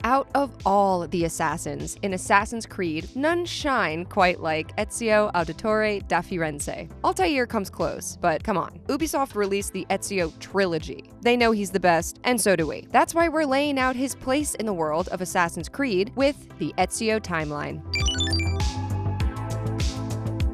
Out of all the assassins in Assassin's Creed, none shine quite like Ezio Auditore da Firenze. Altair comes close, but come on. Ubisoft released the Ezio trilogy. They know he's the best, and so do we. That's why we're laying out his place in the world of Assassin's Creed with the Ezio timeline.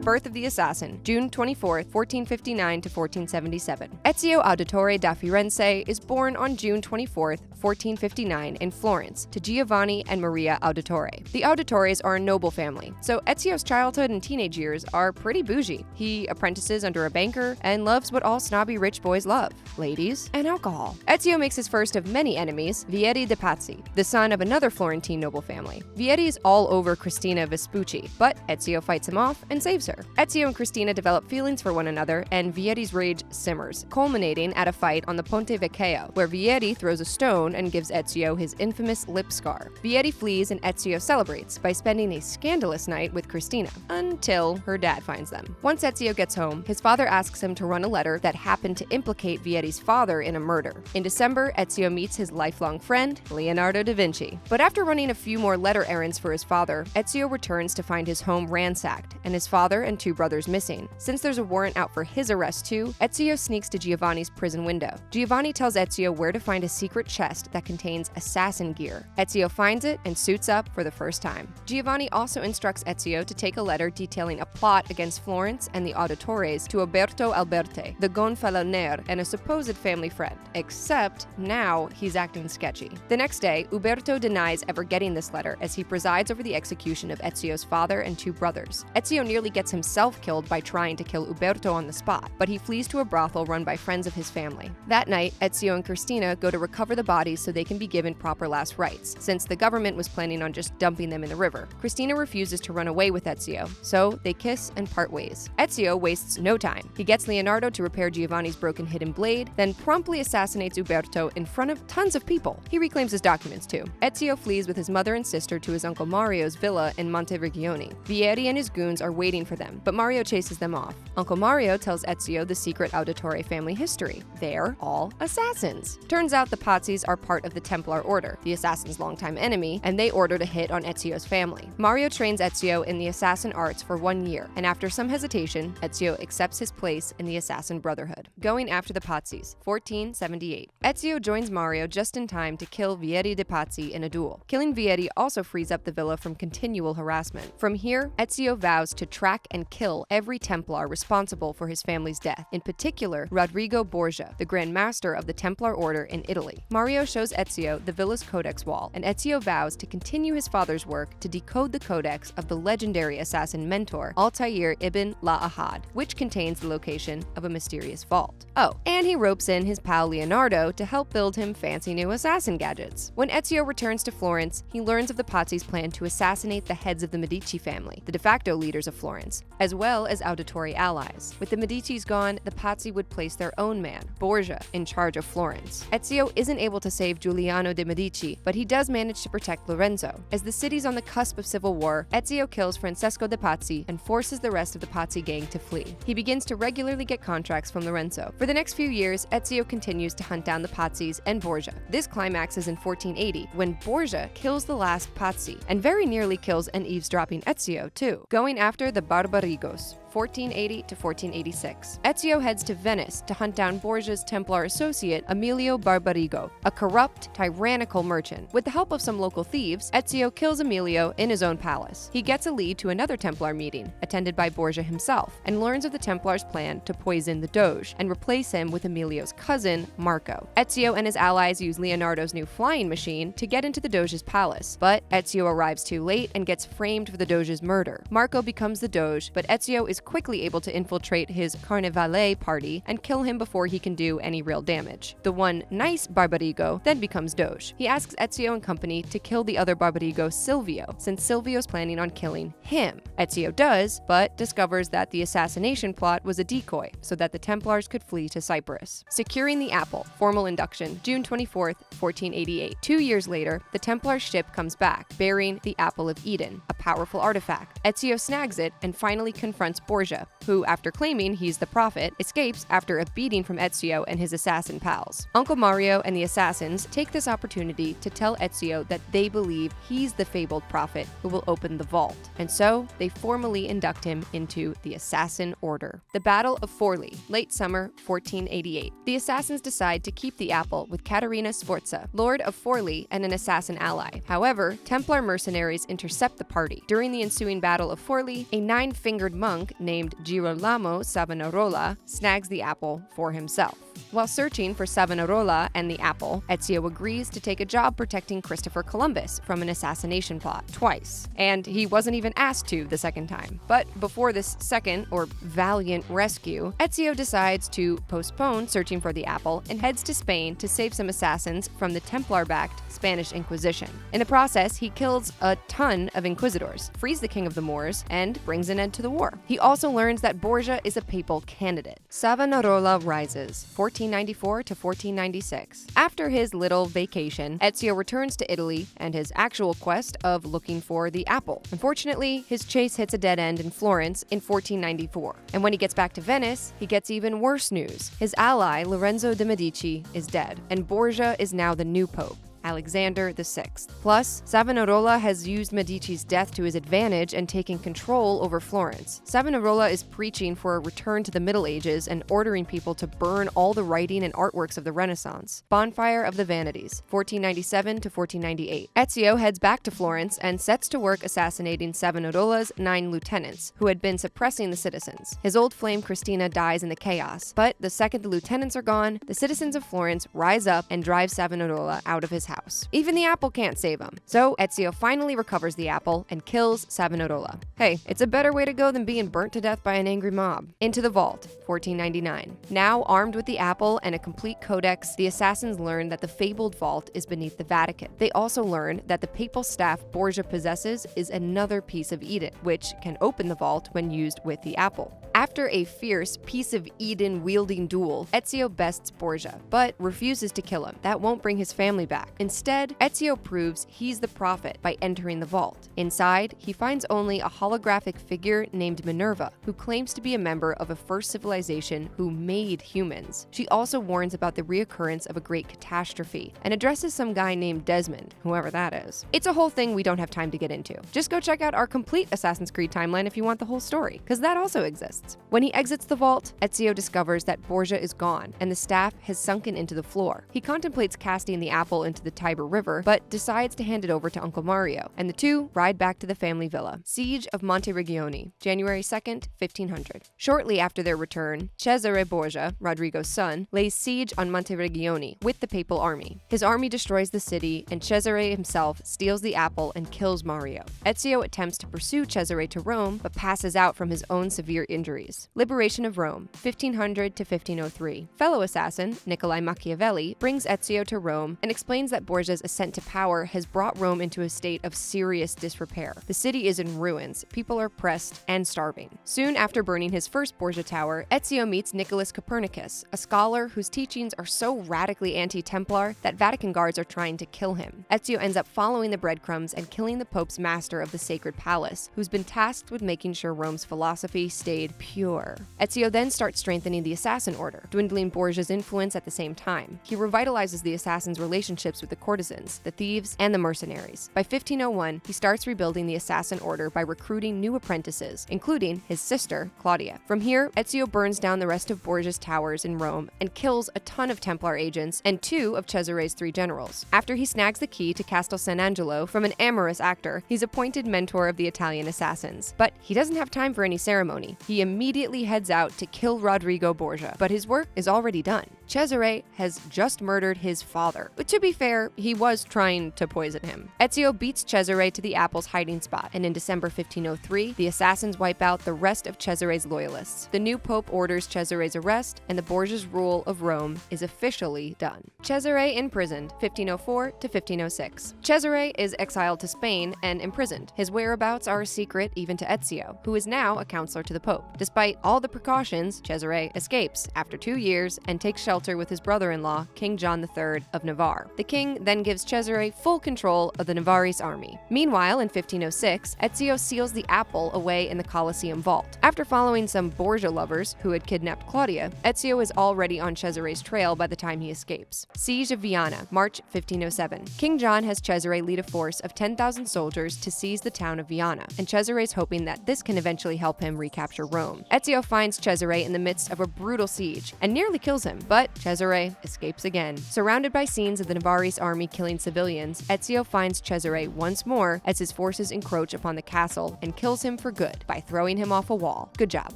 Birth of the Assassin, June 24, 1459 to 1477. Ezio Auditore da Firenze is born on June 24, 1459 in Florence to Giovanni and Maria Auditore. The Auditores are a noble family, so Ezio's childhood and teenage years are pretty bougie. He apprentices under a banker and loves what all snobby rich boys love: ladies and alcohol. Ezio makes his first of many enemies, Vieri de' Pazzi, the son of another Florentine noble family. Vieri is all over Cristina Vespucci, but Ezio fights him off and saves her. Ezio and Cristina develop feelings for one another, and Vieri's rage simmers, culminating at a fight on the Ponte Vecchio, where Vieri throws a stone and gives Ezio his infamous lip scar. Vieri flees and Ezio celebrates by spending a scandalous night with Cristina, until her dad finds them. Once Ezio gets home, his father asks him to run a letter that happened to implicate Vieri's father in a murder. In December, Ezio meets his lifelong friend, Leonardo da Vinci. But after running a few more letter errands for his father, Ezio returns to find his home ransacked, and his father and two brothers missing. Since there's a warrant out for his arrest too, Ezio sneaks to Giovanni's prison window. Giovanni tells Ezio where to find a secret chest that contains assassin gear. Ezio finds it and suits up for the first time. Giovanni also instructs Ezio to take a letter detailing a plot against Florence and the Auditores to Uberto Alberti, the Gonfaloniere, and a supposed family friend. Except now he's acting sketchy. The next day, Uberto denies ever getting this letter as he presides over the execution of Ezio's father and two brothers. Ezio nearly gets himself killed by trying to kill Uberto on the spot, but he flees to a brothel run by friends of his family. That night, Ezio and Cristina go to recover the bodies so they can be given proper last rites, since the government was planning on just dumping them in the river. Cristina refuses to run away with Ezio, so they kiss and part ways. Ezio wastes no time. He gets Leonardo to repair Giovanni's broken hidden blade, then promptly assassinates Uberto in front of tons of people. He reclaims his documents too. Ezio flees with his mother and sister to his uncle Mario's villa in Montevergione. Vieri and his goons are waiting for them, but Mario chases them off. Uncle Mario tells Ezio the secret Auditore family history. They're all assassins. Turns out the Pazzis are part of the Templar Order, the assassin's longtime enemy, and they ordered a hit on Ezio's family. Mario trains Ezio in the assassin arts for 1 year, and after some hesitation, Ezio accepts his place in the Assassin Brotherhood. Going after the Pazzis, 1478. Ezio joins Mario just in time to kill Vieri de' Pazzi in a duel. Killing Vieri also frees up the villa from continual harassment. From here, Ezio vows to track and kill every Templar responsible for his family's death, in particular Rodrigo Borgia, the Grand Master of the Templar Order in Italy. Mario shows Ezio the villa's codex wall, and Ezio vows to continue his father's work to decode the codex of the legendary assassin mentor Altair ibn la-Ahad, which contains the location of a mysterious vault. Oh, and he ropes in his pal Leonardo to help build him fancy new assassin gadgets. When Ezio returns to Florence, he learns of the Pazzi's plan to assassinate the heads of the Medici family, the de facto leaders of Florence, as well as Auditore allies. With the Medicis gone, the Pazzi would place their own man, Borgia, in charge of Florence. Ezio isn't able to save Giuliano de' Medici, but he does manage to protect Lorenzo. As the city's on the cusp of civil war, Ezio kills Francesco de' Pazzi and forces the rest of the Pazzi gang to flee. He begins to regularly get contracts from Lorenzo. For the next few years, Ezio continues to hunt down the Pazzis and Borgia. This climaxes in 1480, when Borgia kills the last Pazzi, and very nearly kills an eavesdropping Ezio too, going after the Barbarigos. 1480 to 1486. Ezio heads to Venice to hunt down Borgia's Templar associate Emilio Barbarigo, a corrupt, tyrannical merchant. With the help of some local thieves, Ezio kills Emilio in his own palace. He gets a lead to another Templar meeting, attended by Borgia himself, and learns of the Templars' plan to poison the Doge and replace him with Emilio's cousin, Marco. Ezio and his allies use Leonardo's new flying machine to get into the Doge's palace, but Ezio arrives too late and gets framed for the Doge's murder. Marco becomes the Doge, but Ezio is quickly able to infiltrate his Carnevale party and kill him before he can do any real damage. The one nice Barbarigo then becomes Doge. He asks Ezio and company to kill the other Barbarigo, Silvio, since Silvio's planning on killing him. Ezio does, but discovers that the assassination plot was a decoy so that the Templars could flee to Cyprus. Securing the apple, formal induction, June 24th, 1488. 2 years later, the Templar ship comes back, bearing the Apple of Eden, a powerful artifact. Ezio snags it and finally confronts Borgia, who, after claiming he's the prophet, escapes after a beating from Ezio and his assassin pals. Uncle Mario and the assassins take this opportunity to tell Ezio that they believe he's the fabled prophet who will open the vault, and so they formally induct him into the Assassin Order. The Battle of Forli, late summer 1488. The assassins decide to keep the apple with Caterina Sforza, Lord of Forli and an assassin ally. However, Templar mercenaries intercept the party. During the ensuing Battle of Forli, a nine-fingered monk named Girolamo Savonarola snags the apple for himself. While searching for Savonarola and the apple, Ezio agrees to take a job protecting Christopher Columbus from an assassination plot twice, and he wasn't even asked to the second time. But before this second, or valiant, rescue, Ezio decides to postpone searching for the apple and heads to Spain to save some assassins from the Templar-backed Spanish Inquisition. In the process, he kills a ton of inquisitors, frees the king of the Moors, and brings an end to the war. He also learns that Borgia is a papal candidate. Savonarola rises, 1494 to 1496. After his little vacation, Ezio returns to Italy and his actual quest of looking for the apple. Unfortunately, his chase hits a dead end in Florence in 1494. And when he gets back to Venice, he gets even worse news. His ally, Lorenzo de' Medici, is dead, and Borgia is now the new pope, Alexander VI. Plus, Savonarola has used Medici's death to his advantage and taken control over Florence. Savonarola is preaching for a return to the Middle Ages and ordering people to burn all the writing and artworks of the Renaissance. Bonfire of the Vanities, 1497 to 1498. Ezio heads back to Florence and sets to work assassinating Savonarola's 9 lieutenants, who had been suppressing the citizens. His old flame Christina dies in the chaos, but the second the lieutenants are gone, the citizens of Florence rise up and drive Savonarola out of his house. Even the apple can't save him. So Ezio finally recovers the apple and kills Savonarola. Hey, it's a better way to go than being burnt to death by an angry mob. Into the vault, 1499. Now armed with the apple and a complete codex, the assassins learn that the fabled vault is beneath the Vatican. They also learn that the papal staff Borgia possesses is another piece of Eden, which can open the vault when used with the apple. After a fierce piece of Eden-wielding duel, Ezio bests Borgia, but refuses to kill him. That won't bring his family back. Instead, Ezio proves he's the prophet by entering the vault. Inside, he finds only a holographic figure named Minerva, who claims to be a member of a first civilization who made humans. She also warns about the reoccurrence of a great catastrophe, and addresses some guy named Desmond, whoever that is. It's a whole thing we don't have time to get into. Just go check out our complete Assassin's Creed timeline if you want the whole story, because that also exists. When he exits the vault, Ezio discovers that Borgia is gone, and the staff has sunken into the floor. He contemplates casting the apple into the Tiber River, but decides to hand it over to Uncle Mario, and the two ride back to the family villa. Siege of Monteregione, January 2nd, 1500. Shortly after their return, Cesare Borgia, Rodrigo's son, lays siege on Monteregione with the papal army. His army destroys the city, and Cesare himself steals the apple and kills Mario. Ezio attempts to pursue Cesare to Rome, but passes out from his own severe injuries. Liberation of Rome, 1500 to 1503. Fellow assassin, Nicolai Machiavelli, brings Ezio to Rome and explains that Borgia's ascent to power has brought Rome into a state of serious disrepair. The city is in ruins, people are oppressed and starving. Soon after burning his first Borgia tower, Ezio meets Nicholas Copernicus, a scholar whose teachings are so radically anti-Templar that Vatican guards are trying to kill him. Ezio ends up following the breadcrumbs and killing the Pope's master of the Sacred Palace, who's been tasked with making sure Rome's philosophy stayed pure. Ezio then starts strengthening the Assassin Order, dwindling Borgia's influence at the same time. He revitalizes the assassins' relationships with the courtesans, the thieves, and the mercenaries. By 1501, he starts rebuilding the Assassin Order by recruiting new apprentices, including his sister, Claudia. From here, Ezio burns down the rest of Borgia's towers in Rome and kills a ton of Templar agents and 2 of Cesare's 3 generals. After he snags the key to Castel San Angelo from an amorous actor, he's appointed mentor of the Italian assassins. But he doesn't have time for any ceremony. He immediately heads out to kill Rodrigo Borgia, but his work is already done. Cesare has just murdered his father. But to be fair, he was trying to poison him. Ezio beats Cesare to the apple's hiding spot, and in December 1503, the assassins wipe out the rest of Cesare's loyalists. The new pope orders Cesare's arrest, and the Borgia's rule of Rome is officially done. Cesare imprisoned, 1504 to 1506. Cesare is exiled to Spain and imprisoned. His whereabouts are a secret even to Ezio, who is now a counselor to the pope. Despite all the precautions, Cesare escapes after 2 years and takes shelter shelter with his brother-in-law, King John III of Navarre. The king then gives Cesare full control of the Navarrese army. Meanwhile, in 1506, Ezio seals the apple away in the Colosseum vault. After following some Borgia lovers who had kidnapped Claudia, Ezio is already on Cesare's trail by the time he escapes. Siege of Viana, March 1507. King John has Cesare lead a force of 10,000 soldiers to seize the town of Viana, and Cesare is hoping that this can eventually help him recapture Rome. Ezio finds Cesare in the midst of a brutal siege and nearly kills him, but Cesare escapes again. Surrounded by scenes of the Navarrese army killing civilians, Ezio finds Cesare once more as his forces encroach upon the castle and kills him for good by throwing him off a wall. Good job.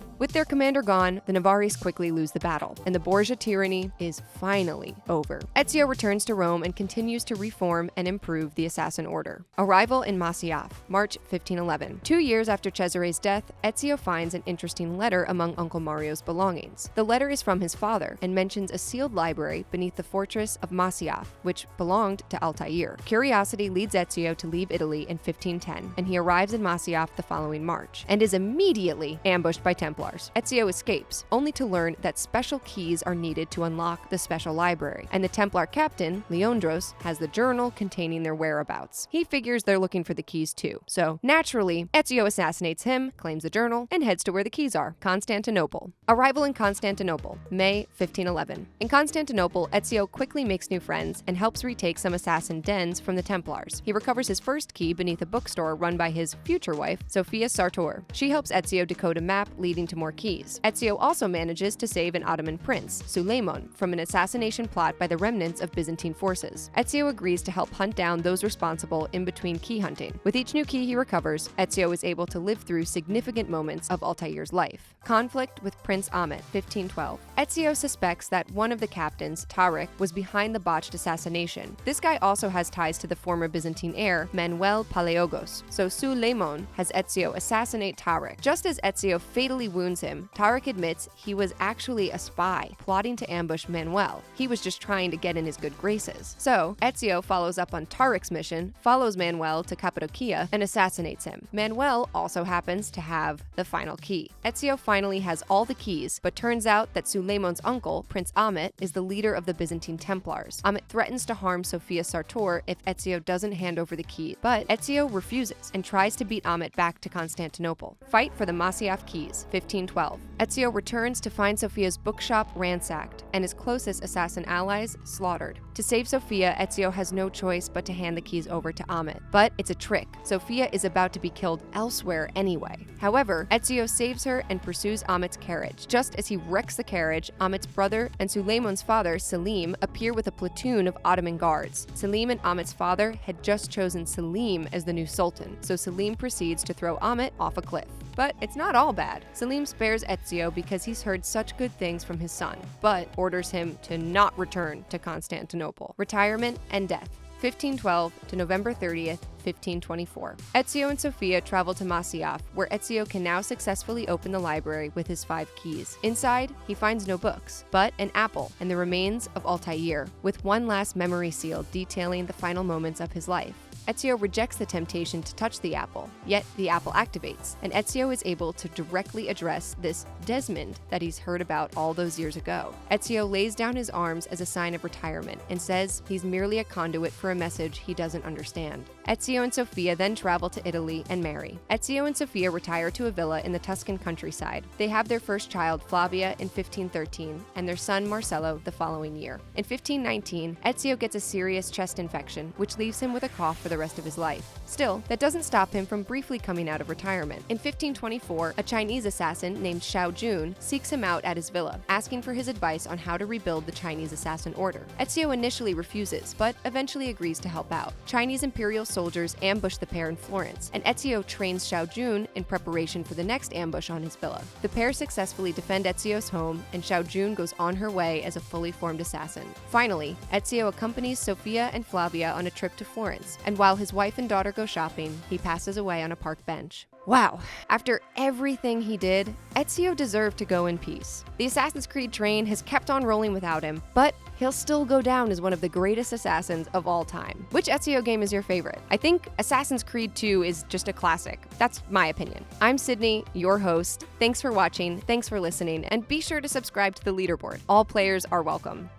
With their commander gone, the Navarrese quickly lose the battle, and the Borgia tyranny is finally over. Ezio returns to Rome and continues to reform and improve the assassin order. Arrival in Masyaf, March 1511. 2 years after Cesare's death, Ezio finds an interesting letter among Uncle Mario's belongings. The letter is from his father and mentions a sealed library beneath the fortress of Masyaf, which belonged to Altair. Curiosity leads Ezio to leave Italy in 1510, and he arrives in Masyaf the following March, and is immediately ambushed by Templars. Ezio escapes, only to learn that special keys are needed to unlock the special library, and the Templar captain, Leandros, has the journal containing their whereabouts. He figures they're looking for the keys too, so naturally, Ezio assassinates him, claims the journal, and heads to where the keys are, Constantinople. Arrival in Constantinople, May 1511. In Constantinople, Ezio quickly makes new friends and helps retake some assassin dens from the Templars. He recovers his first key beneath a bookstore run by his future wife, Sophia Sartor. She helps Ezio decode a map leading to more keys. Ezio also manages to save an Ottoman prince, Suleiman, from an assassination plot by the remnants of Byzantine forces. Ezio agrees to help hunt down those responsible in between key hunting. With each new key he recovers, Ezio is able to live through significant moments of Altair's life. Conflict with Prince Ahmet, 1512. Ezio suspects that one of the captains, Tariq, was behind the botched assassination. This guy also has ties to the former Byzantine heir, Manuel Palaeologos, so Suleiman has Ezio assassinate Tariq. Just as Ezio fatally wounds him, Tariq admits he was actually a spy, plotting to ambush Manuel. He was just trying to get in his good graces. So, Ezio follows up on Tariq's mission, follows Manuel to Cappadocia, and assassinates him. Manuel also happens to have the final key. Ezio finally has all the keys, but turns out that Suleiman's uncle, Prince Ahmet, is the leader of the Byzantine Templars. Ahmet threatens to harm Sophia Sartor if Ezio doesn't hand over the key, but Ezio refuses and tries to beat Ahmet back to Constantinople. Fight for the Masyaf keys, 1512. Ezio returns to find Sophia's bookshop ransacked and his closest assassin allies slaughtered. To save Sophia, Ezio has no choice but to hand the keys over to Ahmet. But it's a trick. Sophia is about to be killed elsewhere anyway. However, Ezio saves her and pursues Ahmet's carriage. Just as he wrecks the carriage, Ahmet's brother and Suleiman's father, Selim, appear with a platoon of Ottoman guards. Selim and Ahmet's father had just chosen Selim as the new sultan, so Selim proceeds to throw Ahmet off a cliff. But it's not all bad. Selim spares Ezio because he's heard such good things from his son, but orders him to not return to Constantinople. Retirement and death. 1512 to November 30th, 1524. Ezio and Sophia travel to Masyaf, where Ezio can now successfully open the library with his 5 keys. Inside, he finds no books, but an apple and the remains of Altair, with one last memory seal detailing the final moments of his life. Ezio rejects the temptation to touch the apple, yet the apple activates, and Ezio is able to directly address this Desmond that he's heard about all those years ago. Ezio lays down his arms as a sign of retirement and says he's merely a conduit for a message he doesn't understand. Ezio and Sophia then travel to Italy and marry. Ezio and Sophia retire to a villa in the Tuscan countryside. They have their first child, Flavia, in 1513, and their son, Marcello, the following year. In 1519, Ezio gets a serious chest infection, which leaves him with a cough for the rest of his life. Still, that doesn't stop him from briefly coming out of retirement. In 1524, a Chinese assassin named Xiao Jun seeks him out at his villa, asking for his advice on how to rebuild the Chinese assassin order. Ezio initially refuses, but eventually agrees to help out. Chinese imperial soldiers ambush the pair in Florence, and Ezio trains Xiao Jun in preparation for the next ambush on his villa. The pair successfully defend Ezio's home, and Xiao Jun goes on her way as a fully formed assassin. Finally, Ezio accompanies Sophia and Flavia on a trip to Florence, and while his wife and daughter go shopping, he passes away on a park bench. Wow, after everything he did, Ezio deserved to go in peace. The Assassin's Creed train has kept on rolling without him, but he'll still go down as one of the greatest assassins of all time. Which Ezio game is your favorite? I think Assassin's Creed 2 is just a classic. That's my opinion. I'm Sydney, your host. Thanks for watching, thanks for listening, and be sure to subscribe to the Leaderboard. All players are welcome.